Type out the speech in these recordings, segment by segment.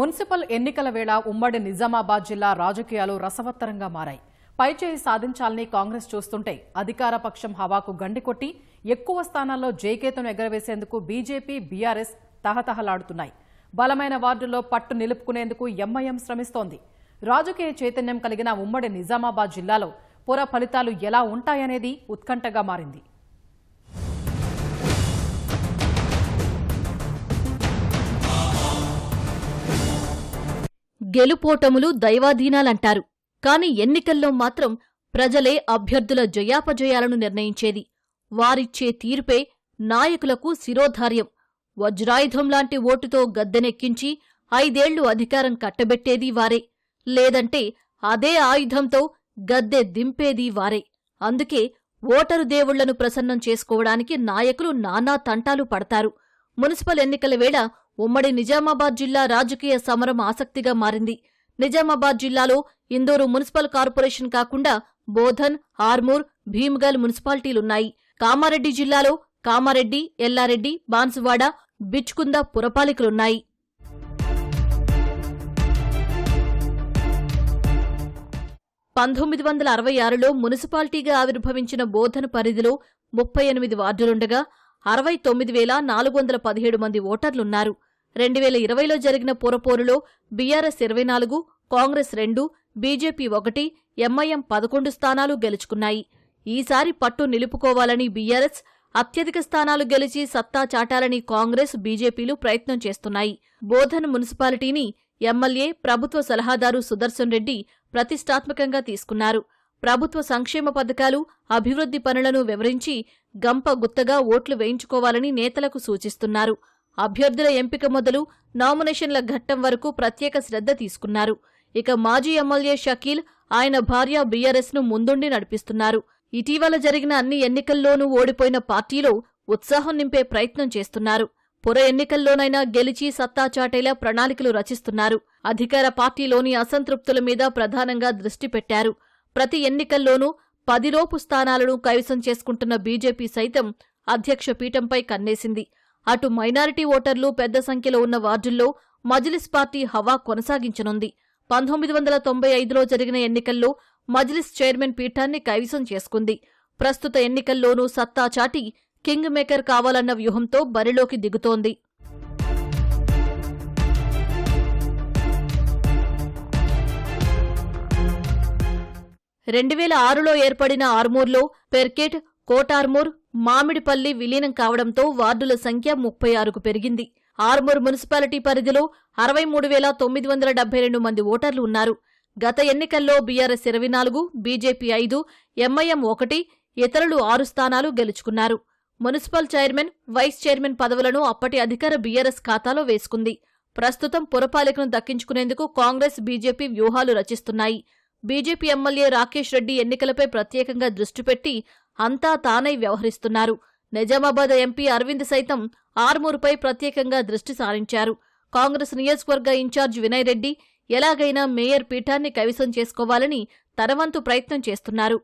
Municipal ఎన్నికల వేళ ఉమ్మడి నిజామాబాద్ జిల్లా రాజకీయాలు రసవత్తరంగా మారాయి. పైచేయి సాధించాలని కాంగ్రెస్ చూస్తుంటే అధికార పక్షం హవాకు గండికొట్టి ఎక్కువ స్థానాల్లో జైకేతను ఎగరవేసేందుకు బీజేపీ, బీఆర్ఎస్ తహతహలాడుతున్నాయి. బలమైన వార్డుల్లో పట్టు నిలుపుకునేందుకు ఎంఐఎం శ్రమిస్తోంది. రాజకీయ చైతన్యం కలిగిన ఉమ్మడి నిజామాబాద్ జిల్లాలో పుర ఫలితాలు ఎలా ఉంటాయనేది ఉత్కంఠగా మారింది. గెలుపోటములు దైవాధీనాలంటారు. కాని ఎన్నికల్లో మాత్రం ప్రజలే అభ్యర్థుల జయాపజయాలను నిర్ణయించేది. వారిచ్చే తీర్పే నాయకులకు శిరోధార్యం. వజ్రాయుధంలాంటి ఓటుతో గద్దెనెక్కించి 5 ఏళ్లు అధికారం కట్టబెట్టేదీ వారే, లేదంటే అదే ఆయుధంతో గద్దె దింపేదీ వారే. అందుకే ఓటరు దేవుళ్లను ప్రసన్నం చేసుకోవడానికి నాయకులు నానా తంటాలు పడతారు. మున్సిపల్ ఎన్నికల వేళ ఉమ్మడి నిజామాబాద్ జిల్లా రాజకీయ సమరం ఆసక్తిగా మారింది. నిజామాబాద్ జిల్లాలో ఇందూరు మున్సిపల్ కార్పొరేషన్ కాకుండా బోధన్, ఆర్మూర్, భీమ్గల్ మున్సిపాలిటీలున్నాయి. కామారెడ్డి జిల్లాలో కామారెడ్డి, ఎల్లారెడ్డి, బాన్సువాడ, బిచ్కుంద పురపాలికలున్నాయి. (1966లో మున్సిపాలిటీగా ఆవిర్భవించిన బోధన్ పరిధిలో 38 వార్డులుండగా 69,417 మంది ఓటర్లున్నారు. 2020లో జరిగిన పురపోరులో బీఆర్ఎస్ 24, కాంగ్రెస్ 2, బీజేపీ 1, ఎంఐఎం 11 స్థానాలు గెలుచుకున్నాయి. ఈసారి పట్టు నిలుపుకోవాలని బీఆర్ఎస్, అత్యధిక స్థానాలు గెలిచి సత్తా చాటాలని కాంగ్రెస్, బీజేపీలు ప్రయత్నం చేస్తున్నాయి. బోధన్ మున్సిపాలిటీని ఎమ్మెల్యే, ప్రభుత్వ సలహాదారు సుదర్శన్ రెడ్డి ప్రతిష్టాత్మకంగా తీసుకున్నారు. ప్రభుత్వ సంక్షేమ పథకాలు, అభివృద్ధి పనులను వివరించి గంప గుత్తగా ఓట్లు వేయించుకోవాలని నేతలకు సూచిస్తున్నారు. అభ్యర్థుల ఎంపిక మొదలు నామినేషన్ల ఘట్టం వరకు ప్రత్యేక శ్రద్ధ తీసుకున్నారు. ఇక మాజీ ఎమ్మెల్యే షకీల్, ఆయన భార్య బీఆర్ఎస్ను ముందుండి నడిపిస్తున్నారు. ఇటీవల జరిగిన అన్ని ఎన్నికల్లోనూ ఓడిపోయిన పార్టీలో ఉత్సాహం నింపే ప్రయత్నం చేస్తున్నారు. పుర ఎన్నికల్లోనైనా గెలిచి సత్తా చాటేలా ప్రణాళికలు రచిస్తున్నారు. అధికార పార్టీలోని అసంతృప్తుల మీద ప్రధానంగా దృష్టి పెట్టారు. ప్రతి ఎన్నికల్లోనూ 10 లోపు స్థానాలను కైవసం చేసుకుంటున్న బీజేపీ సైతం అధ్యక్ష పీఠంపై కన్నేసింది. అటు మైనారిటీ ఓటర్లు పెద్ద సంఖ్యలో ఉన్న వార్డుల్లో మజ్లిస్ పార్టీ హవా కొనసాగించనుంది. 1995లో జరిగిన ఎన్నికల్లో మజ్లిస్ చైర్మన్ పీఠాన్ని కైవసం చేసుకుంది. ప్రస్తుత ఎన్నికల్లోనూ సత్తా చాటి కింగ్ మేకర్ కావాలన్న వ్యూహంతో బరిలోకి దిగుతోంది. (2006లో ఏర్పడిన ఆర్మూర్లో పెర్కెట్, కోటార్మూర్, మామిడిపల్లి విలీనం కావడంతో వార్డుల సంఖ్య 36కు పెరిగింది. ఆర్మూర్ మున్సిపాలిటీ పరిధిలో 63,972 మంది ఓటర్లు ఉన్నారు. గత ఎన్నికల్లో బీఆర్ఎస్ 24, బీజేపీ 5, ఎంఐఎం 1, ఇతరులు 6 స్థానాలు గెలుచుకున్నారు. మున్సిపల్ చైర్మన్, వైస్ చైర్మన్ పదవులను అప్పటి అధికార బీఆర్ఎస్ ఖాతాలో వేసుకుంది. ప్రస్తుతం పురపాలికను దక్కించుకునేందుకు కాంగ్రెస్, బీజేపీ వ్యూహాలు రచిస్తున్నాయి. బీజేపీ ఎమ్మెల్యే రాకేష్ రెడ్డి ఎన్నికలపై ప్రత్యేకంగా దృష్టి పెట్టి అంతా తానై వ్యవహరిస్తున్నారు. నిజామాబాద్ ఎంపీ అరవింద్ సైతం ఆర్మూర్పై ప్రత్యేకంగా దృష్టి సారించారు. కాంగ్రెస్ నియోజకవర్గ ఇన్ఛార్జ్ వినయ్ రెడ్డి ఎలాగైనా మేయర్ పీఠాన్ని కైవసం చేసుకోవాలని తనవంతు ప్రయత్నం చేస్తున్నారు.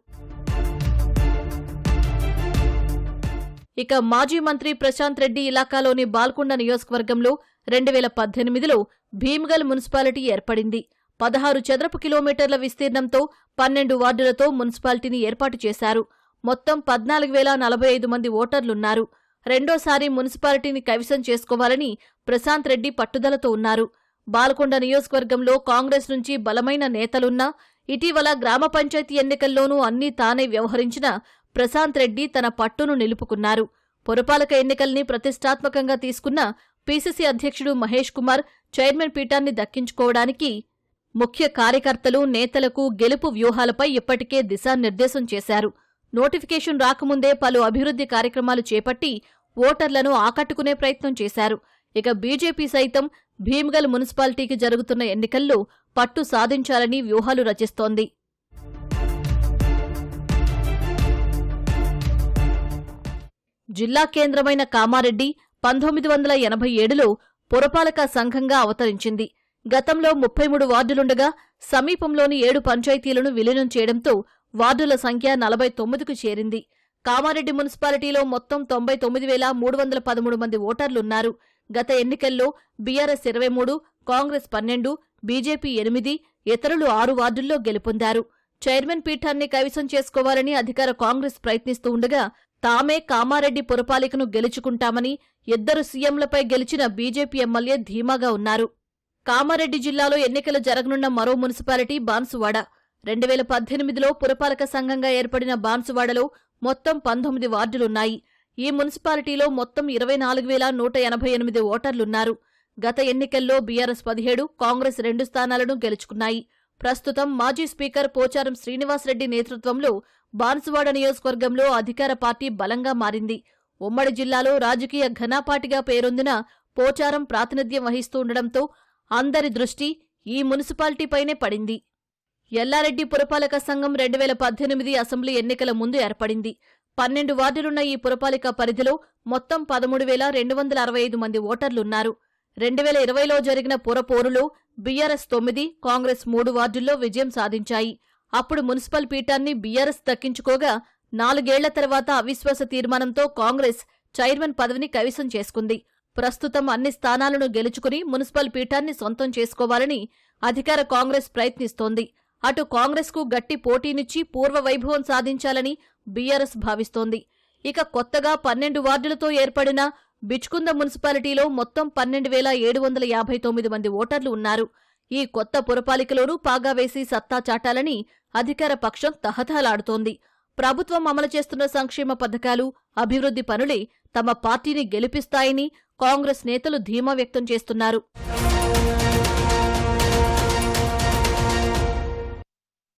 ఇక మాజీ మంత్రి ప్రశాంత్ రెడ్డి ఇలాకాలోని బాల్కొండ నియోజకవర్గంలో 2018లో భీమ్గల్ మున్సిపాలిటీ ఏర్పడింది. 16 చదరపు కిలోమీటర్ల విస్తీర్ణంతో 12 వార్డులతో మున్సిపాలిటీని ఏర్పాటు చేశారు. మొత్తం 14,045 మంది ఓటర్లున్నారు. రెండోసారి మున్సిపాలిటీని కైవసం చేసుకోవాలని ప్రశాంత్ రెడ్డి పట్టుదలతో ఉన్నారు. బాల్కొండ నియోజకవర్గంలో కాంగ్రెస్ నుంచి బలమైన నేతలున్నా ఇటీవల గ్రామ పంచాయతీ ఎన్నికల్లోనూ అన్నీ తానే వ్యవహరించిన ప్రశాంత్ రెడ్డి తన పట్టును నిలుపుకున్నారు. పురపాలక ఎన్నికల్ని ప్రతిష్టాత్మకంగా తీసుకున్న పీసీసీ అధ్యక్షుడు మహేష్ కుమార్ చైర్మన్ పీఠాన్ని దక్కించుకోవడానికి ముఖ్య కార్యకర్తలు, నేతలకు గెలుపు వ్యూహాలపై ఇప్పటికే దిశానిర్దేశం చేశారు. నోటిఫికేషన్ రాకముందే పలు అభివృద్ధి కార్యక్రమాలు చేపట్టి ఓటర్లను ఆకట్టుకునే ప్రయత్నం చేశారు. ఇక బీజేపీ సైతం భీమ్గల్ మున్సిపాలిటీకి జరుగుతున్న ఎన్నికల్లో పట్టు సాధించాలని వ్యూహాలు రచిస్తోంది. జిల్లా కేంద్రమైన కామారెడ్డి 1987లో పురపాలక సంఘంగా అవతరించింది. గతంలో 33 వార్డులుండగా సమీపంలోని 7 పంచాయతీలను విలీనం చేయడంతో వార్డుల సంఖ్య 49కు చేరింది. కామారెడ్డి మున్సిపాలిటీలో మొత్తం 99,313 మంది ఓటర్లున్నారు. గత ఎన్నికల్లో బీఆర్ఎస్ 23, కాంగ్రెస్ 12, బీజేపీ 8, ఇతరులు 6 వార్డుల్లో గెలుపొందారు. చైర్మన్ పీఠాన్ని కైవసం చేసుకోవాలని అధికార కాంగ్రెస్ ప్రయత్నిస్తూ ఉండగా తామే కామారెడ్డి పురపాలికను గెలుచుకుంటామని 2 సీఎంలపై గెలిచిన బీజేపీ ఎమ్మెల్యే ధీమాగా ఉన్నారు. కామారెడ్డి జిల్లాలో ఎన్నికలు జరగనున్న మరో మున్సిపాలిటీ బాన్సువాడ. 2018లో పురపాలక సంఘంగా ఏర్పడిన బాన్సువాడలో మొత్తం 19 వార్డులున్నాయి. ఈ మున్సిపాలిటీలో మొత్తం 24,188 ఓటర్లున్నారు. గత ఎన్నికల్లో బీఆర్ఎస్ 17, కాంగ్రెస్ 2 స్థానాలను గెలుచుకున్నాయి. ప్రస్తుతం మాజీ స్పీకర్ పోచారం శ్రీనివాసరెడ్డి నేతృత్వంలో బాన్సువాడ నియోజకవర్గంలో అధికార పార్టీ బలంగా మారింది. ఉమ్మడి జిల్లాలో రాజకీయ ఘనాపాటిగా పేరొందిన పోచారం ప్రాతినిధ్యం వహిస్తూ ఉండడంతో అందరి దృష్టి ఈ మున్సిపాలిటీపైనే పడింది. ఎల్లారెడ్డి పురపాలక సంఘం 2018 అసెంబ్లీ ఎన్నికల ముందు ఏర్పడింది. 12 వార్డులున్న ఈ పురపాలిక పరిధిలో మొత్తం 13,265 మంది ఓటర్లున్నారు. 2020లో జరిగిన పురపోరులో బీఆర్ఎస్ 9, కాంగ్రెస్ 3 వార్డుల్లో విజయం సాధించాయి. అప్పుడు మున్సిపల్ పీఠాన్ని బీఆర్ఎస్ దక్కించుకోగా 4 ఏళ్ల తర్వాత అవిశ్వాస తీర్మానంతో కాంగ్రెస్ చైర్మన్ పదవిని కైవసం చేసుకుంది. ప్రస్తుతం అన్ని స్థానాలను గెలుచుకుని మున్సిపల్ పీఠాన్ని సొంతం చేసుకోవాలని అధికార కాంగ్రెస్ ప్రయత్నిస్తోంది. అటు కాంగ్రెస్కు గట్టి పోటీనిచ్చి పూర్వ వైభవం సాధించాలని బీఆర్ఎస్ భావిస్తోంది. ఇక కొత్తగా 12 వార్డులతో ఏర్పడిన బిచ్కుంద మున్సిపాలిటీలో మొత్తం 12,759 మంది ఓటర్లు ఉన్నారు. ఈ కొత్త పురపాలికలోనూ పాగా వేసి సత్తా చాటాలని అధికార పక్షం తహతహలాడుతోంది. ప్రభుత్వం అమలు చేస్తున్న సంక్షేమ పథకాలు, అభివృద్ధి పనులే తమ పార్టీని గెలిపిస్తాయని కాంగ్రెస్ నేతలు ధీమా వ్యక్తం చేస్తున్నారు.